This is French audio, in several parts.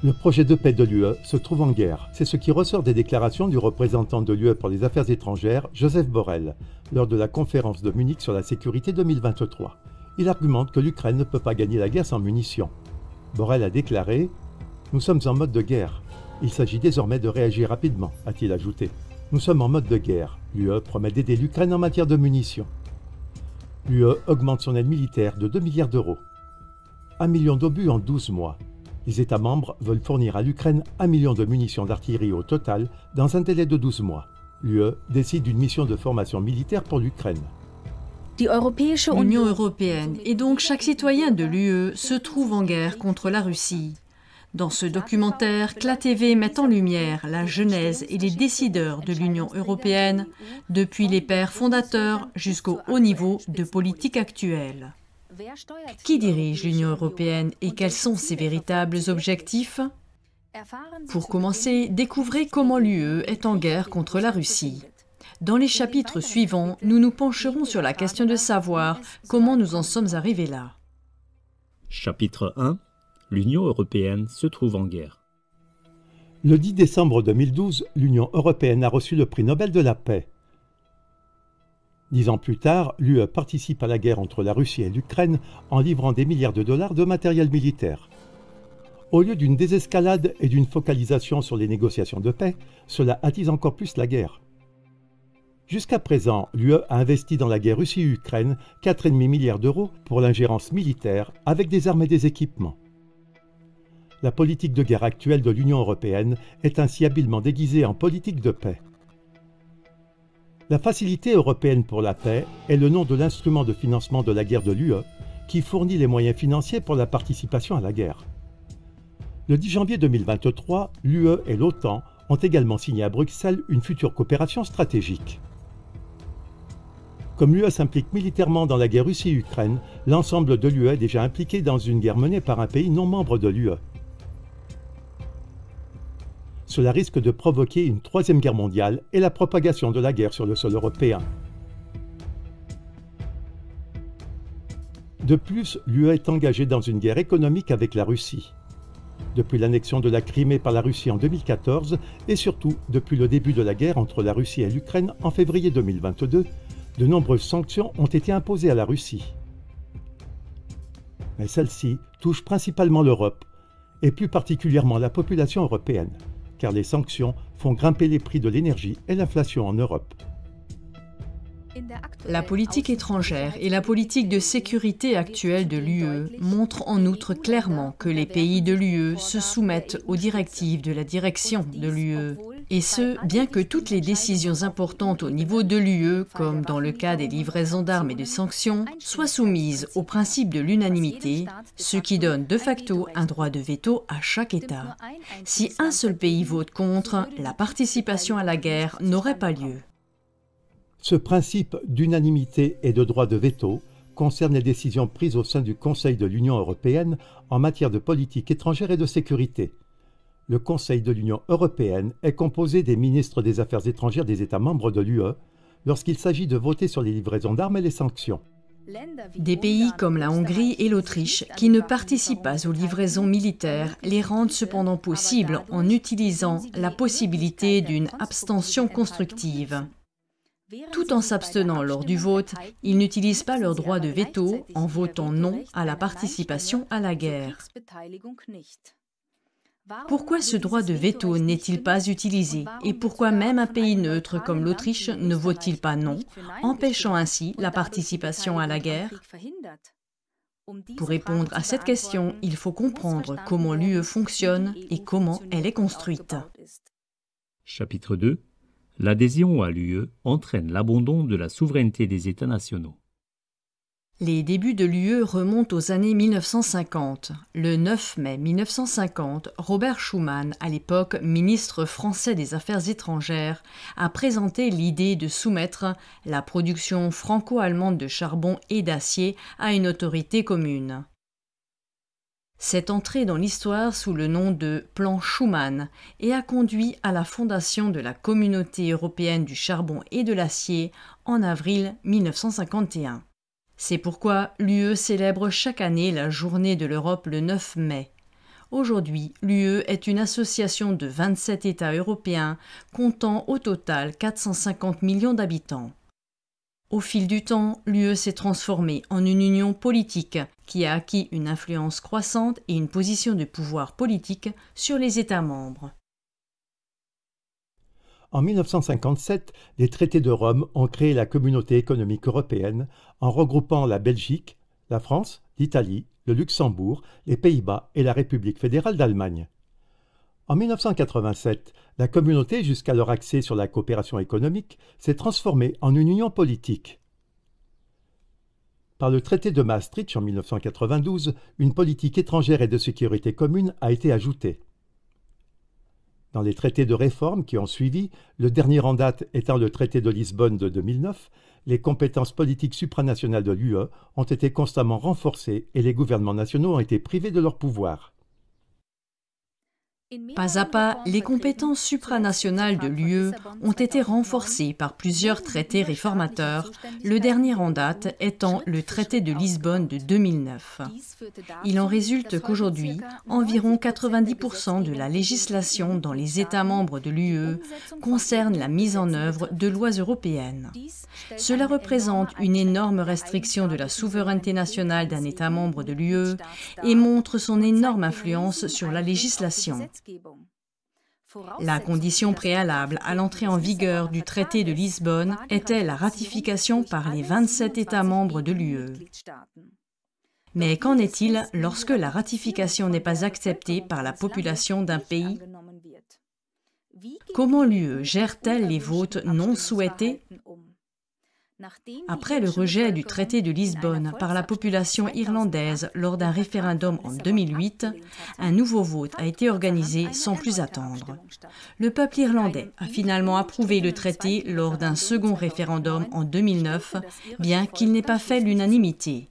Le projet de paix de l'UE se trouve en guerre. C'est ce qui ressort des déclarations du représentant de l'UE pour les affaires étrangères, Joseph Borrell, lors de la conférence de Munich sur la sécurité 2023. Il argumente que l'Ukraine ne peut pas gagner la guerre sans munitions. Borrell a déclaré « Nous sommes en mode de guerre. Il s'agit désormais de réagir rapidement », a-t-il ajouté. « Nous sommes en mode de guerre. L'UE promet d'aider l'Ukraine en matière de munitions. » L'UE augmente son aide militaire de 2 milliards d'euros. 1 million d'obus en 12 mois. Les États membres veulent fournir à l'Ukraine 1 million de munitions d'artillerie au total dans un délai de 12 mois. L'UE décide d'une mission de formation militaire pour l'Ukraine. L'Union européenne et donc chaque citoyen de l'UE se trouve en guerre contre la Russie. Dans ce documentaire, CLA TV met en lumière la genèse et les décideurs de l'Union européenne, depuis les pères fondateurs jusqu'au haut niveau de politique actuelle. Qui dirige l'Union européenne et quels sont ses véritables objectifs? Pour commencer, découvrez comment l'UE est en guerre contre la Russie. Dans les chapitres suivants, nous nous pencherons sur la question de savoir comment nous en sommes arrivés là. Chapitre 1. L'Union européenne se trouve en guerre. Le 10 décembre 2012, l'Union européenne a reçu le prix Nobel de la paix. 10 ans plus tard, l'UE participe à la guerre entre la Russie et l'Ukraine en livrant des milliards de dollars de matériel militaire. Au lieu d'une désescalade et d'une focalisation sur les négociations de paix, cela attise encore plus la guerre. Jusqu'à présent, l'UE a investi dans la guerre Russie-Ukraine 4,5 milliards d'euros pour l'ingérence militaire avec des armes et des équipements. La politique de guerre actuelle de l'Union européenne est ainsi habilement déguisée en politique de paix. La Facilité européenne pour la paix est le nom de l'instrument de financement de la guerre de l'UE qui fournit les moyens financiers pour la participation à la guerre. Le 10 janvier 2023, l'UE et l'OTAN ont également signé à Bruxelles une future coopération stratégique. Comme l'UE s'implique militairement dans la guerre Russie-Ukraine, l'ensemble de l'UE est déjà impliqué dans une guerre menée par un pays non membre de l'UE. Cela risque de provoquer une troisième guerre mondiale et la propagation de la guerre sur le sol européen. De plus, l'UE est engagée dans une guerre économique avec la Russie. Depuis l'annexion de la Crimée par la Russie en 2014 et surtout depuis le début de la guerre entre la Russie et l'Ukraine en février 2022, de nombreuses sanctions ont été imposées à la Russie. Mais celles-ci touchent principalement l'Europe et plus particulièrement la population européenne, car les sanctions font grimper les prix de l'énergie et l'inflation en Europe. La politique étrangère et la politique de sécurité actuelle de l'UE montrent en outre clairement que les pays de l'UE se soumettent aux directives de la direction de l'UE. Et ce, bien que toutes les décisions importantes au niveau de l'UE, comme dans le cas des livraisons d'armes et de sanctions, soient soumises au principe de l'unanimité, ce qui donne de facto un droit de veto à chaque État. Si un seul pays vote contre, la participation à la guerre n'aurait pas lieu. Ce principe d'unanimité et de droit de veto concerne les décisions prises au sein du Conseil de l'Union européenne en matière de politique étrangère et de sécurité. Le Conseil de l'Union européenne est composé des ministres des Affaires étrangères des États membres de l'UE lorsqu'il s'agit de voter sur les livraisons d'armes et les sanctions. Des pays comme la Hongrie et l'Autriche, qui ne participent pas aux livraisons militaires, les rendent cependant possibles en utilisant la possibilité d'une abstention constructive. Tout en s'abstenant lors du vote, ils n'utilisent pas leur droit de veto en votant non à la participation à la guerre. Pourquoi ce droit de veto n'est-il pas utilisé et pourquoi même un pays neutre comme l'Autriche ne vote-t-il pas non, empêchant ainsi la participation à la guerre? Pour répondre à cette question, il faut comprendre comment l'UE fonctionne et comment elle est construite. Chapitre 2. L'adhésion à l'UE entraîne l'abandon de la souveraineté des États nationaux. Les débuts de l'UE remontent aux années 1950. Le 9 mai 1950, Robert Schuman, à l'époque ministre français des Affaires étrangères, a présenté l'idée de soumettre la production franco-allemande de charbon et d'acier à une autorité commune. C'est entré dans l'histoire sous le nom de Plan Schuman et a conduit à la fondation de la Communauté européenne du charbon et de l'acier en avril 1951. C'est pourquoi l'UE célèbre chaque année la Journée de l'Europe le 9 mai. Aujourd'hui, l'UE est une association de 27 États européens, comptant au total 450 millions d'habitants. Au fil du temps, l'UE s'est transformée en une union politique qui a acquis une influence croissante et une position de pouvoir politique sur les États membres. En 1957, les traités de Rome ont créé la Communauté économique européenne en regroupant la Belgique, la France, l'Italie, le Luxembourg, les Pays-Bas et la République fédérale d'Allemagne. En 1987, la communauté, jusqu'alors axée sur la coopération économique, s'est transformée en une union politique. Par le traité de Maastricht en 1992, une politique étrangère et de sécurité commune a été ajoutée. Dans les traités de réforme qui ont suivi, le dernier en date étant le traité de Lisbonne de 2009, les compétences politiques supranationales de l'UE ont été constamment renforcées et les gouvernements nationaux ont été privés de leur pouvoir. Pas à pas, les compétences supranationales de l'UE ont été renforcées par plusieurs traités réformateurs, le dernier en date étant le traité de Lisbonne de 2009. Il en résulte qu'aujourd'hui, environ 90% de la législation dans les États membres de l'UE concerne la mise en œuvre de lois européennes. Cela représente une énorme restriction de la souveraineté nationale d'un État membre de l'UE et montre son énorme influence sur la législation. La condition préalable à l'entrée en vigueur du traité de Lisbonne était la ratification par les 27 États membres de l'UE. Mais qu'en est-il lorsque la ratification n'est pas acceptée par la population d'un pays? Comment l'UE gère-t-elle les votes non souhaités? Après le rejet du traité de Lisbonne par la population irlandaise lors d'un référendum en 2008, un nouveau vote a été organisé sans plus attendre. Le peuple irlandais a finalement approuvé le traité lors d'un second référendum en 2009, bien qu'il n'ait pas fait l'unanimité.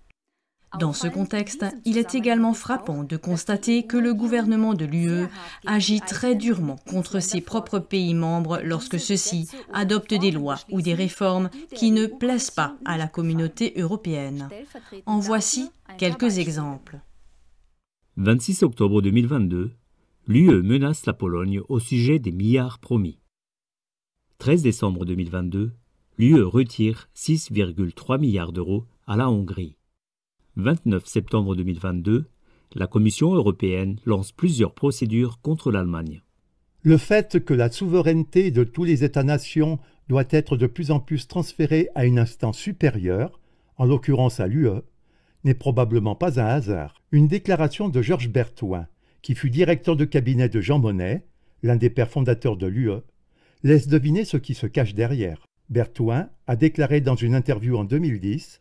Dans ce contexte, il est également frappant de constater que le gouvernement de l'UE agit très durement contre ses propres pays membres lorsque ceux-ci adoptent des lois ou des réformes qui ne plaisent pas à la communauté européenne. En voici quelques exemples. 26 octobre 2022, l'UE menace la Pologne au sujet des milliards promis. 13 décembre 2022, l'UE retire 6,3 milliards d'euros à la Hongrie. 29 septembre 2022, la Commission européenne lance plusieurs procédures contre l'Allemagne. Le fait que la souveraineté de tous les États-nations doit être de plus en plus transférée à une instance supérieure, en l'occurrence à l'UE, n'est probablement pas un hasard. Une déclaration de Georges Berthoin, qui fut directeur de cabinet de Jean Monnet, l'un des pères fondateurs de l'UE, laisse deviner ce qui se cache derrière. Berthoin a déclaré dans une interview en 2010 :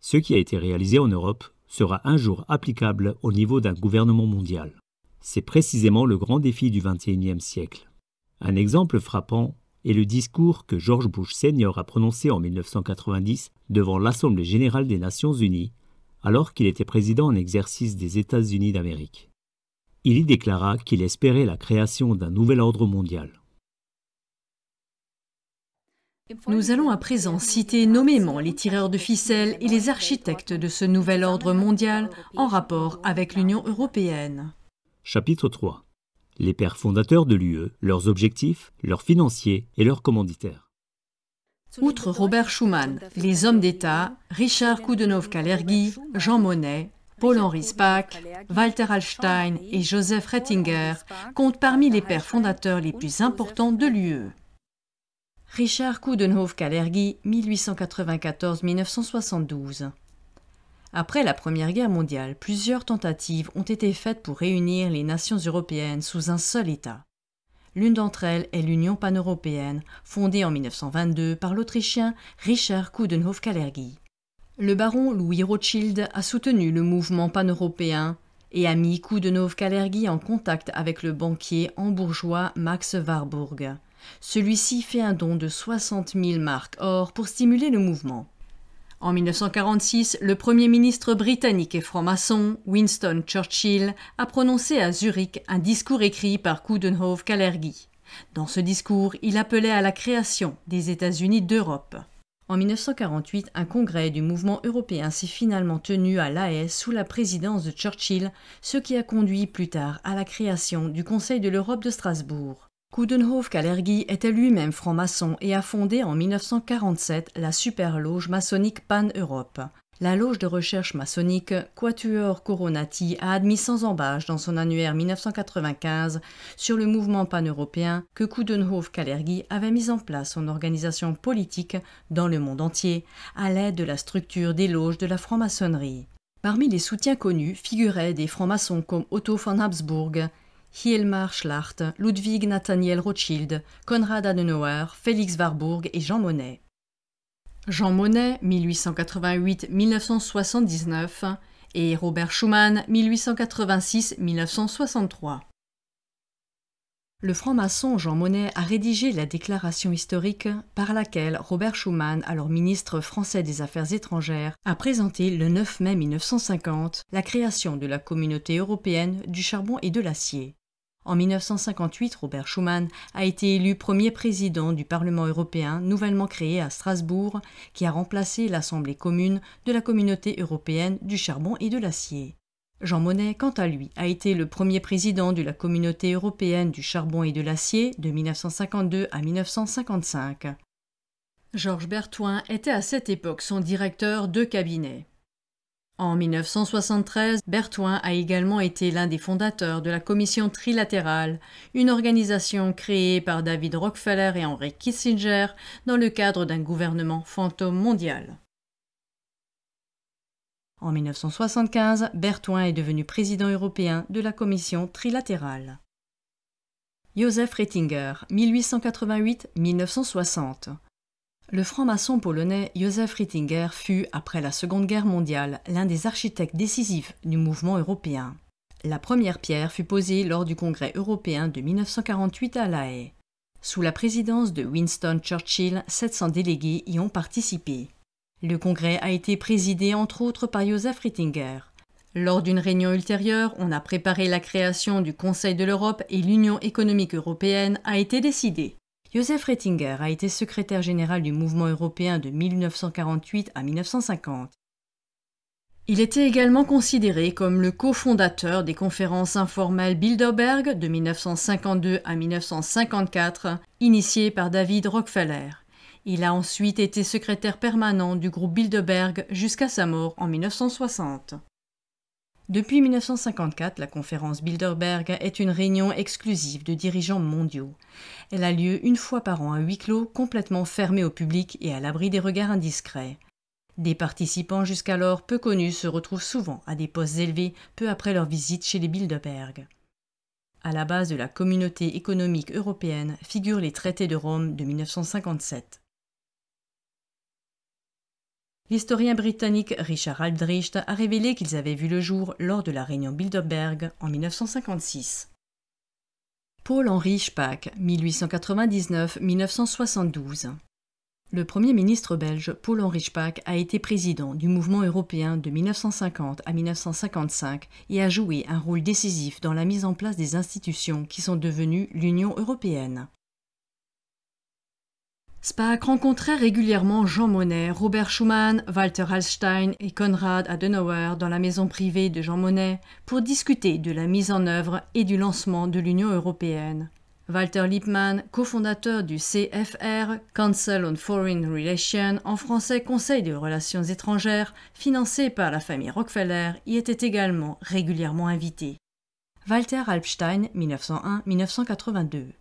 Ce qui a été réalisé en Europe sera un jour applicable au niveau d'un gouvernement mondial. C'est précisément le grand défi du XXIe siècle. Un exemple frappant est le discours que George Bush Senior a prononcé en 1990 devant l'Assemblée générale des Nations unies, alors qu'il était président en exercice des États-Unis d'Amérique. Il y déclara qu'il espérait la création d'un nouvel ordre mondial. Nous allons à présent citer nommément les tireurs de ficelles et les architectes de ce nouvel ordre mondial en rapport avec l'Union européenne. Chapitre 3. Les pères fondateurs de l'UE, leurs objectifs, leurs financiers et leurs commanditaires. Outre Robert Schuman, les hommes d'État, Richard Coudenhove-Kalergi, Jean Monnet, Paul-Henri Spaak, Walter Hallstein et Joseph Ratzinger comptent parmi les pères fondateurs les plus importants de l'UE. Richard Coudenhove-Kalergi, 1894-1972. Après la Première Guerre mondiale, plusieurs tentatives ont été faites pour réunir les nations européennes sous un seul État. L'une d'entre elles est l'Union pan-européenne, fondée en 1922 par l'Autrichien Richard Coudenhove-Kalergi. Le baron Louis Rothschild a soutenu le mouvement pan-européen et a mis Coudenhove-Kalergi en contact avec le banquier hambourgeois Max Warburg. Celui-ci fait un don de 60 000 marks or pour stimuler le mouvement. En 1946, le Premier ministre britannique et franc-maçon, Winston Churchill, a prononcé à Zurich un discours écrit par Coudenhove-Kalergi. Dans ce discours, il appelait à la création des États-Unis d'Europe. En 1948, un congrès du mouvement européen s'est finalement tenu à La Haye sous la présidence de Churchill, ce qui a conduit plus tard à la création du Conseil de l'Europe de Strasbourg. Coudenhove-Kalergi était lui-même franc-maçon et a fondé en 1947 la super-loge maçonnique Pan-Europe. La loge de recherche maçonnique Quatuor Coronati a admis sans embâche dans son annuaire 1995 sur le mouvement pan-européen que Coudenhove-Kalergi avait mis en place son organisation politique dans le monde entier à l'aide de la structure des loges de la franc-maçonnerie. Parmi les soutiens connus figuraient des francs-maçons comme Otto von Habsburg, Hjalmar Schacht, Ludwig Nathaniel Rothschild, Konrad Adenauer, Félix Warburg et Jean Monnet. Jean Monnet, 1888-1979, et Robert Schuman, 1886-1963. Le franc-maçon Jean Monnet a rédigé la déclaration historique par laquelle Robert Schuman, alors ministre français des Affaires étrangères, a présenté le 9 mai 1950 la création de la Communauté européenne du charbon et de l'acier. En 1958, Robert Schuman a été élu premier président du Parlement européen nouvellement créé à Strasbourg, qui a remplacé l'Assemblée commune de la Communauté européenne du charbon et de l'acier. Jean Monnet, quant à lui, a été le premier président de la Communauté européenne du charbon et de l'acier de 1952 à 1955. Georges Berthoin était à cette époque son directeur de cabinet. En 1973, Berthoin a également été l'un des fondateurs de la Commission trilatérale, une organisation créée par David Rockefeller et Henry Kissinger dans le cadre d'un gouvernement fantôme mondial. En 1975, Berthoin est devenu président européen de la Commission trilatérale. Josef Ratzinger, 1888-1960. Le franc-maçon polonais Josef Ratzinger fut, après la Seconde Guerre mondiale, l'un des architectes décisifs du mouvement européen. La première pierre fut posée lors du Congrès européen de 1948 à La Haye. Sous la présidence de Winston Churchill, 700 délégués y ont participé. Le congrès a été présidé entre autres par Josef Ratzinger. Lors d'une réunion ultérieure, on a préparé la création du Conseil de l'Europe et l'Union économique européenne a été décidée. Josef Ratzinger a été secrétaire général du mouvement européen de 1948 à 1950. Il était également considéré comme le cofondateur des conférences informelles Bilderberg de 1952 à 1954, initiées par David Rockefeller. Il a ensuite été secrétaire permanent du groupe Bilderberg jusqu'à sa mort en 1960. Depuis 1954, la conférence Bilderberg est une réunion exclusive de dirigeants mondiaux. Elle a lieu une fois par an à huis clos, complètement fermée au public et à l'abri des regards indiscrets. Des participants jusqu'alors peu connus se retrouvent souvent à des postes élevés peu après leur visite chez les Bilderberg. À la base de la Communauté économique européenne figurent les traités de Rome de 1957. L'historien britannique Richard Aldrich a révélé qu'ils avaient vu le jour lors de la réunion Bilderberg en 1956. Paul-Henri Spaak, 1899-1972. Le Premier ministre belge Paul-Henri Spaak a été président du mouvement européen de 1950 à 1955 et a joué un rôle décisif dans la mise en place des institutions qui sont devenues l'Union européenne. Spaak rencontrait régulièrement Jean Monnet, Robert Schuman, Walter Hallstein et Konrad Adenauer dans la maison privée de Jean Monnet pour discuter de la mise en œuvre et du lancement de l'Union européenne. Walter Lippmann, cofondateur du CFR, Council on Foreign Relations, en français Conseil des Relations étrangères, financé par la famille Rockefeller, y était également régulièrement invité. Walter Hallstein, 1901-1982.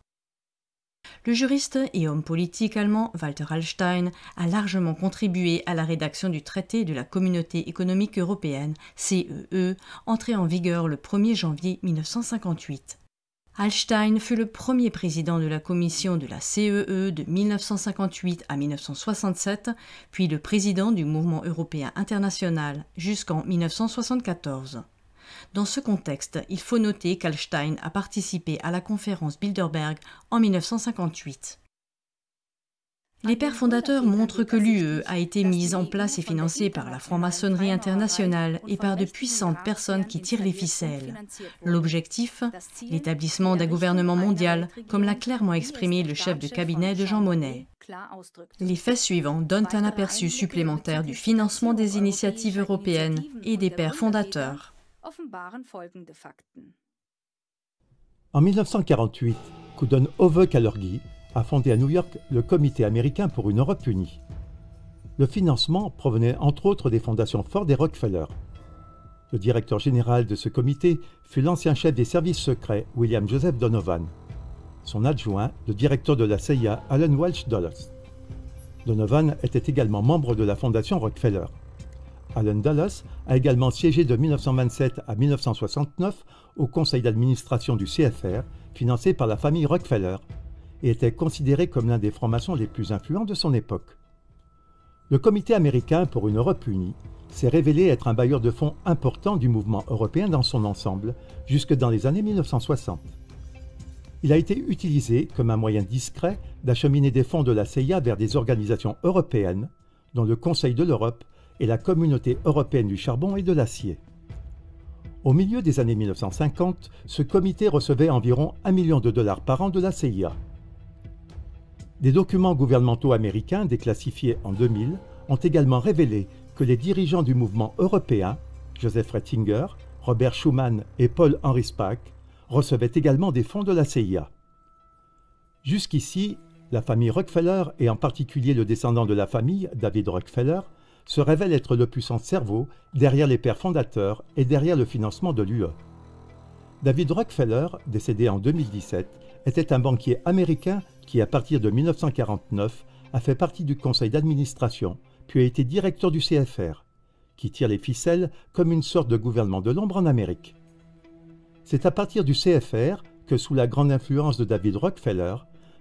Le juriste et homme politique allemand Walter Hallstein a largement contribué à la rédaction du traité de la Communauté économique européenne, CEE, entré en vigueur le 1er janvier 1958. Hallstein fut le premier président de la commission de la CEE de 1958 à 1967, puis le président du mouvement européen international jusqu'en 1974. Dans ce contexte, il faut noter qu'Hallstein a participé à la conférence Bilderberg en 1958. Les pères fondateurs montrent que l'UE a été mise en place et financée par la franc-maçonnerie internationale et par de puissantes personnes qui tirent les ficelles. L'objectif, l'établissement d'un gouvernement mondial, comme l'a clairement exprimé le chef de cabinet de Jean Monnet. Les faits suivants donnent un aperçu supplémentaire du financement des initiatives européennes et des pères fondateurs. En 1948, Kudon Ove Kalorgi a fondé à New York le Comité américain pour une Europe unie. Le financement provenait entre autres des fondations Ford et Rockefeller. Le directeur général de ce comité fut l'ancien chef des services secrets William Joseph Donovan. Son adjoint, le directeur de la CIA, Alan Welch Dulles. Donovan était également membre de la fondation Rockefeller. Alan Dulles a également siégé de 1927 à 1969 au conseil d'administration du CFR, financé par la famille Rockefeller, et était considéré comme l'un des francs-maçons les plus influents de son époque. Le Comité américain pour une Europe unie s'est révélé être un bailleur de fonds important du mouvement européen dans son ensemble, jusque dans les années 1960. Il a été utilisé comme un moyen discret d'acheminer des fonds de la CIA vers des organisations européennes, dont le Conseil de l'Europe et la Communauté européenne du charbon et de l'acier. Au milieu des années 1950, ce comité recevait environ $1 million par an de la CIA. Des documents gouvernementaux américains déclassifiés en 2000 ont également révélé que les dirigeants du mouvement européen, Joseph Ratzinger, Robert Schuman et Paul-Henri Spaak, recevaient également des fonds de la CIA. Jusqu'ici, la famille Rockefeller, et en particulier le descendant de la famille, David Rockefeller, se révèle être le puissant cerveau derrière les pères fondateurs et derrière le financement de l'UE. David Rockefeller, décédé en 2017, était un banquier américain qui, à partir de 1949, a fait partie du conseil d'administration, puis a été directeur du CFR, qui tire les ficelles comme une sorte de gouvernement de l'ombre en Amérique. C'est à partir du CFR que, sous la grande influence de David Rockefeller,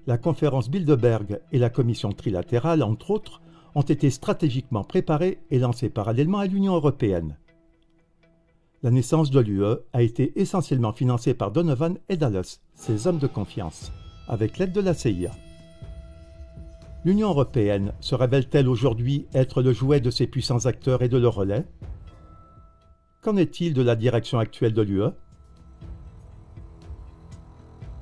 la conférence Bilderberg et la commission trilatérale, entre autres, ont été stratégiquement préparées et lancées parallèlement à l'Union européenne. La naissance de l'UE a été essentiellement financée par Donovan et Dulles, ses hommes de confiance, avec l'aide de la CIA. L'Union européenne se révèle-t-elle aujourd'hui être le jouet de ces puissants acteurs et de leur relais? Qu'en est-il de la direction actuelle de l'UE?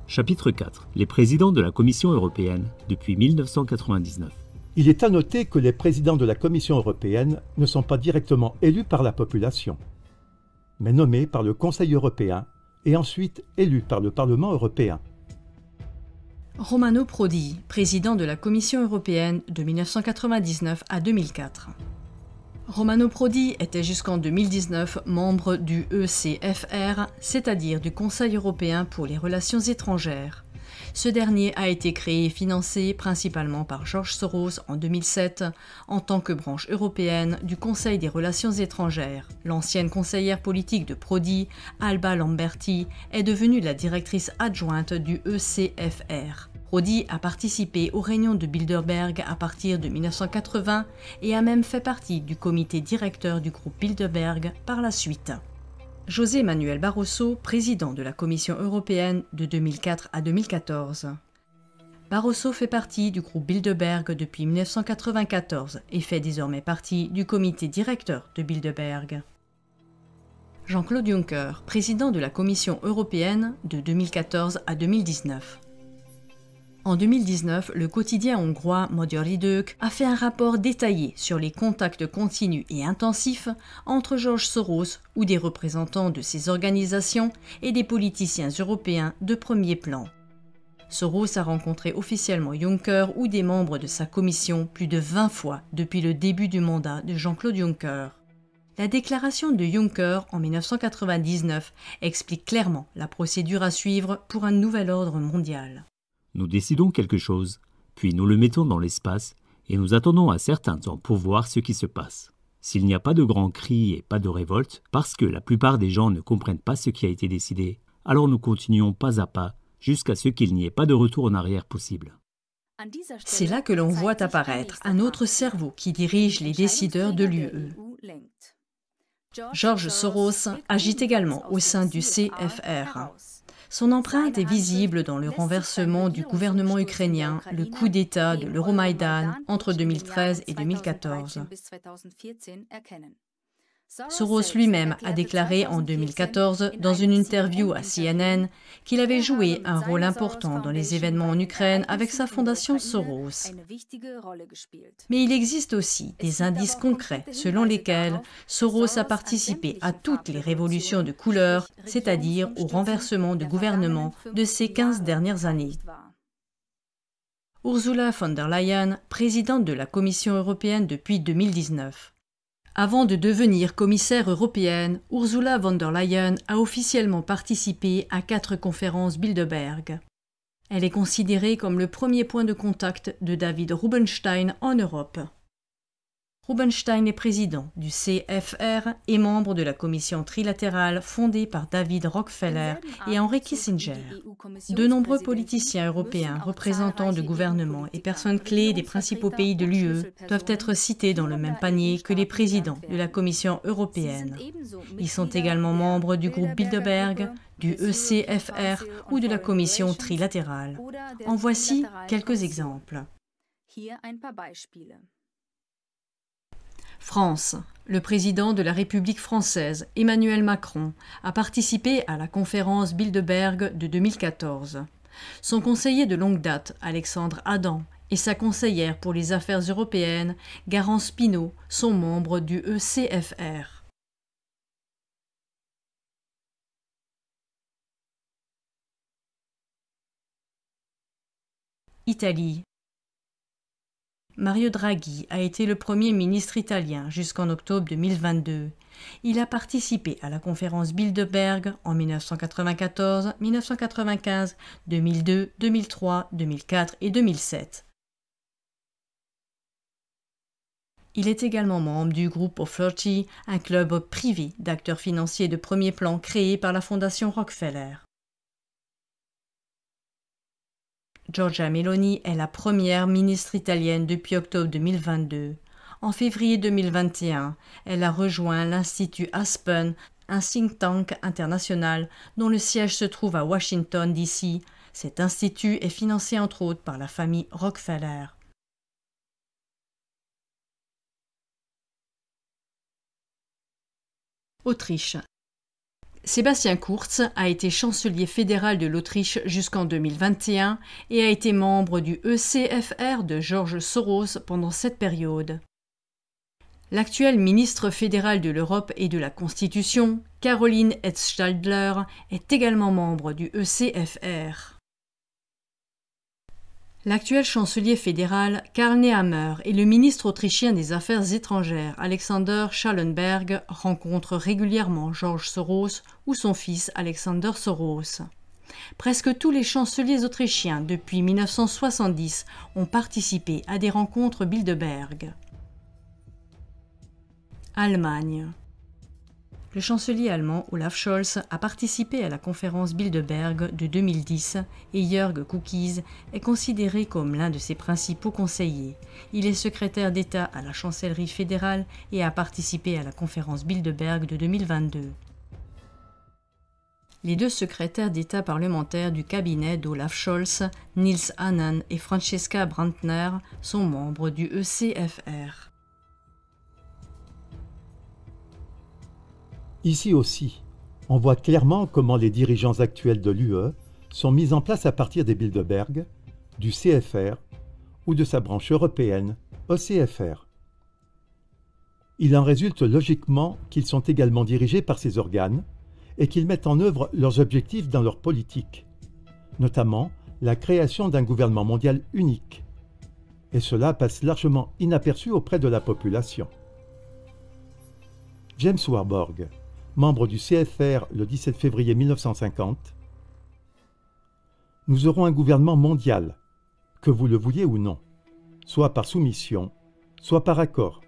Chapitre 4. Les présidents de la Commission européenne depuis 1999. Il est à noter que les présidents de la Commission européenne ne sont pas directement élus par la population, mais nommés par le Conseil européen et ensuite élus par le Parlement européen. Romano Prodi, président de la Commission européenne de 1999 à 2004. Romano Prodi était jusqu'en 2019 membre du ECFR, c'est-à-dire du Conseil européen pour les relations étrangères. Ce dernier a été créé et financé principalement par George Soros en 2007 en tant que branche européenne du Conseil des relations étrangères. L'ancienne conseillère politique de Prodi, Alba Lamberti, est devenue la directrice adjointe du ECFR. Prodi a participé aux réunions de Bilderberg à partir de 1980 et a même fait partie du comité directeur du groupe Bilderberg par la suite. José Manuel Barroso, président de la Commission européenne de 2004 à 2014. Barroso fait partie du groupe Bilderberg depuis 1994 et fait désormais partie du comité directeur de Bilderberg. Jean-Claude Juncker, président de la Commission européenne de 2014 à 2019. En 2019, le quotidien hongrois Magyar Idők a fait un rapport détaillé sur les contacts continus et intensifs entre George Soros ou des représentants de ces organisations et des politiciens européens de premier plan. Soros a rencontré officiellement Juncker ou des membres de sa commission plus de 20 fois depuis le début du mandat de Jean-Claude Juncker. La déclaration de Juncker en 1999 explique clairement la procédure à suivre pour un nouvel ordre mondial. Nous décidons quelque chose, puis nous le mettons dans l'espace et nous attendons un certain temps pour voir ce qui se passe. S'il n'y a pas de grands cris et pas de révolte, parce que la plupart des gens ne comprennent pas ce qui a été décidé, alors nous continuons pas à pas jusqu'à ce qu'il n'y ait pas de retour en arrière possible. C'est là que l'on voit apparaître un autre cerveau qui dirige les décideurs de l'UE. George Soros agit également au sein du CFR. Son empreinte est visible dans le renversement du gouvernement ukrainien, le coup d'État de l'Euromaïdan entre 2013 et 2014. Soros lui-même a déclaré en 2014 dans une interview à CNN qu'il avait joué un rôle important dans les événements en Ukraine avec sa fondation Soros. Mais il existe aussi des indices concrets selon lesquels Soros a participé à toutes les révolutions de couleur, c'est-à-dire au renversement de gouvernement de ces 15 dernières années. Ursula von der Leyen, présidente de la Commission européenne depuis 2019. Avant de devenir commissaire européenne, Ursula von der Leyen a officiellement participé à 4 conférences Bilderberg. Elle est considérée comme le premier point de contact de David Rubenstein en Europe. Rubenstein est président du CFR et membre de la commission trilatérale fondée par David Rockefeller et Henry Kissinger. De nombreux politiciens européens, représentants de gouvernements et personnes clés des principaux pays de l'UE doivent être cités dans le même panier que les présidents de la Commission européenne. Ils sont également membres du groupe Bilderberg, du ECFR ou de la commission trilatérale. En voici quelques exemples. France. Le président de la République française, Emmanuel Macron, a participé à la conférence Bilderberg de 2014. Son conseiller de longue date, Alexandre Adam, et sa conseillère pour les affaires européennes, Garance Pinault, sont membres du ECFR. Italie. Mario Draghi a été le premier ministre italien jusqu'en octobre 2022. Il a participé à la conférence Bilderberg en 1994, 1995, 2002, 2003, 2004 et 2007. Il est également membre du Group of 30, un club privé d'acteurs financiers de premier plan créé par la Fondation Rockefeller. Giorgia Meloni est la première ministre italienne depuis octobre 2022. En février 2021, elle a rejoint l'Institut Aspen, un think tank international dont le siège se trouve à Washington, D.C. Cet institut est financé entre autres par la famille Rockefeller. Autriche. Sébastien Kurz a été chancelier fédéral de l'Autriche jusqu'en 2021 et a été membre du ECFR de George Soros pendant cette période. L'actuel ministre fédéral de l'Europe et de la Constitution, Caroline Edstadler, est également membre du ECFR. L'actuel chancelier fédéral, Karl Nehammer, et le ministre autrichien des Affaires étrangères, Alexander Schallenberg, rencontrent régulièrement George Soros ou son fils Alexander Soros. Presque tous les chanceliers autrichiens depuis 1970 ont participé à des rencontres Bilderberg. Allemagne. Le chancelier allemand Olaf Scholz a participé à la conférence Bilderberg de 2010 et Jörg Kukies est considéré comme l'un de ses principaux conseillers. Il est secrétaire d'État à la chancellerie fédérale et a participé à la conférence Bilderberg de 2022. Les 2 secrétaires d'État parlementaires du cabinet d'Olaf Scholz, Nils Annan et Francesca Brandner, sont membres du ECFR. Ici aussi, on voit clairement comment les dirigeants actuels de l'UE sont mis en place à partir des Bilderberg, du CFR ou de sa branche européenne, ECFR. Il en résulte logiquement qu'ils sont également dirigés par ces organes et qu'ils mettent en œuvre leurs objectifs dans leur politique, notamment la création d'un gouvernement mondial unique. Et cela passe largement inaperçu auprès de la population. James Warburg, membre du CFR le 17 février 1950, « Nous aurons un gouvernement mondial, que vous le vouliez ou non, soit par soumission, soit par accord. »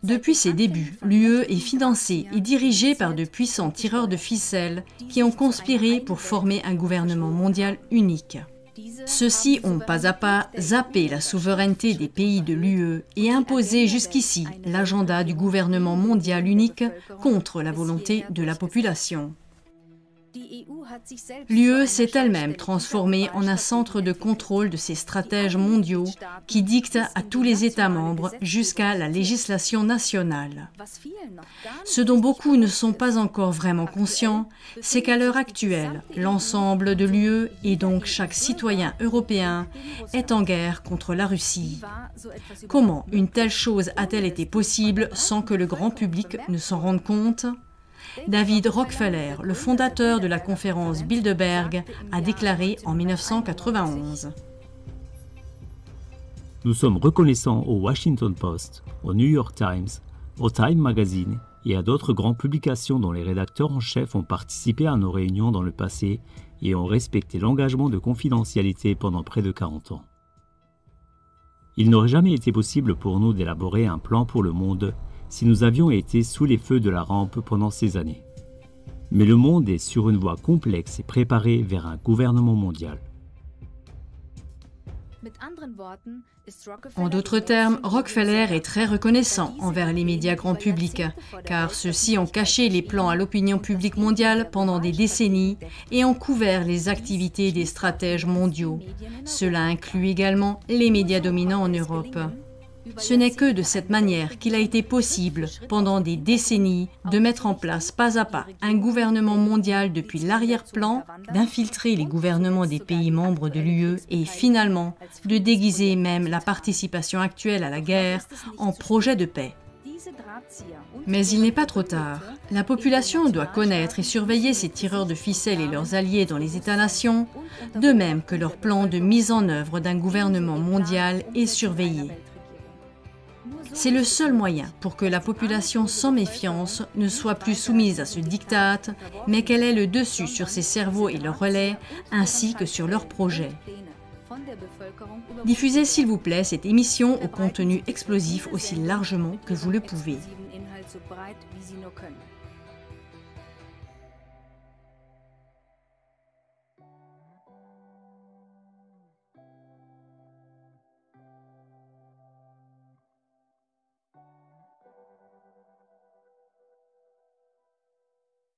Depuis ses débuts, l'UE est financée et dirigée par de puissants tireurs de ficelles qui ont conspiré pour former un gouvernement mondial unique. Ceux-ci ont pas à pas zappé la souveraineté des pays de l'UE et imposé jusqu'ici l'agenda du gouvernement mondial unique contre la volonté de la population. L'UE s'est elle-même transformée en un centre de contrôle de ces stratèges mondiaux qui dictent à tous les États membres jusqu'à la législation nationale. Ce dont beaucoup ne sont pas encore vraiment conscients, c'est qu'à l'heure actuelle, l'ensemble de l'UE et donc chaque citoyen européen est en guerre contre la Russie. Comment une telle chose a-t-elle été possible sans que le grand public ne s'en rende compte ? David Rockefeller, le fondateur de la conférence Bilderberg, a déclaré en 1991. Nous sommes reconnaissants au Washington Post, au New York Times, au Time Magazine et à d'autres grandes publications dont les rédacteurs en chef ont participé à nos réunions dans le passé et ont respecté l'engagement de confidentialité pendant près de 40 ans. Il n'aurait jamais été possible pour nous d'élaborer un plan pour le monde si nous avions été sous les feux de la rampe pendant ces années. Mais le monde est sur une voie complexe et préparé vers un gouvernement mondial. En d'autres termes, Rockefeller est très reconnaissant envers les médias grand public, car ceux-ci ont caché les plans à l'opinion publique mondiale pendant des décennies et ont couvert les activités des stratèges mondiaux. Cela inclut également les médias dominants en Europe. Ce n'est que de cette manière qu'il a été possible, pendant des décennies, de mettre en place pas à pas un gouvernement mondial depuis l'arrière-plan, d'infiltrer les gouvernements des pays membres de l'UE et finalement de déguiser même la participation actuelle à la guerre en projet de paix. Mais il n'est pas trop tard. La population doit connaître et surveiller ces tireurs de ficelles et leurs alliés dans les États-nations, de même que leur plan de mise en œuvre d'un gouvernement mondial est surveillé. C'est le seul moyen pour que la population sans méfiance ne soit plus soumise à ce diktat, mais qu'elle ait le dessus sur ses cerveaux et leurs relais, ainsi que sur leurs projets. Diffusez s'il vous plaît cette émission au contenu explosif aussi largement que vous le pouvez.